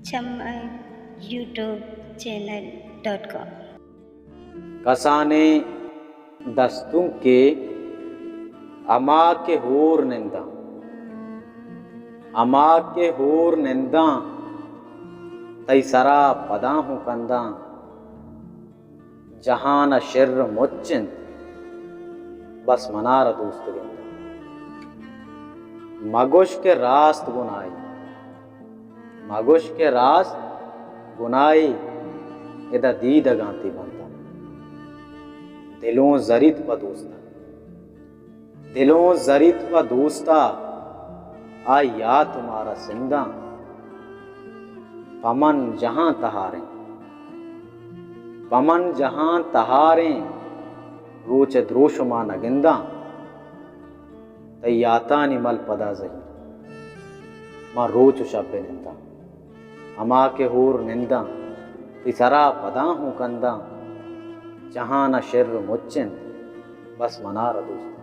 छम्मा youtube.com। कसाने दस्तों के अमा के होर निंदा, अमा के होर निंदा तई सरा पदा हूँ कंदा, जहान शिर मुच्चिंत बस मनार दोस्त गिंदा। मगुश के रास्त गुनाई, मगुश के रास्त गुनाई इदा दीद गांती बनता। दिलों जरित व दोस्ता, दिलों जरित व दोस्ता आ या तुम्हारा सिंदा। पमन जहां तहारें, पमन जहां तहारें रोच द्रोशमा नगिंदा। तैयाता निमल पदा जही मां रोच शब्द निंदा। अमा के होर निंदा तिसरा पदा हूँ कंदा, जहां न शिर मुच्चिंत बस मनार दोस्त।